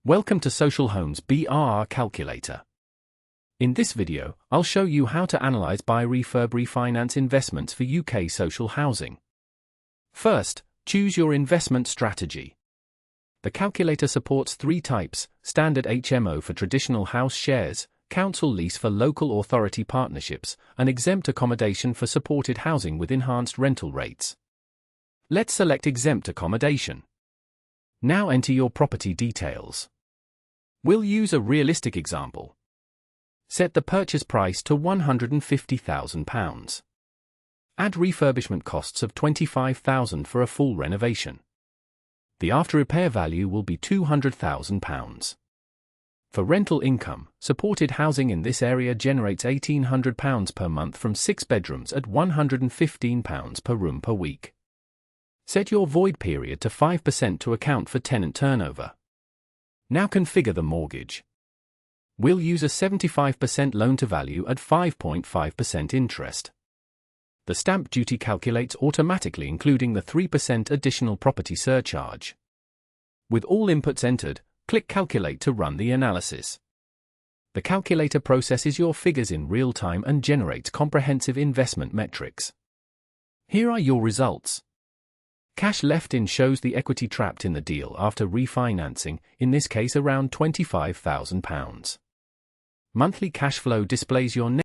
Welcome to Social Home's BRR Calculator. In this video, I'll show you how to analyze buy-refurb-refinance investments for UK social housing. First, choose your investment strategy. The calculator supports three types: Standard HMO for traditional house shares, Council Lease for local authority partnerships, and Exempt Accommodation for supported housing with enhanced rental rates. Let's select Exempt Accommodation. Now enter your property details. We'll use a realistic example. Set the purchase price to £150,000. Add refurbishment costs of £25,000 for a full renovation. The after-repair value will be £200,000. For rental income, supported housing in this area generates £1,800 per month from 6 bedrooms at £115 per room per week. Set your void period to 5% to account for tenant turnover. Now configure the mortgage. We'll use a 75% loan-to-value at 5.5% interest. The stamp duty calculates automatically, including the 3% additional property surcharge. With all inputs entered, click Calculate to run the analysis. The calculator processes your figures in real time and generates comprehensive investment metrics. Here are your results. Cash left in shows the equity trapped in the deal after refinancing, in this case around £25,000. Monthly cash flow displays your net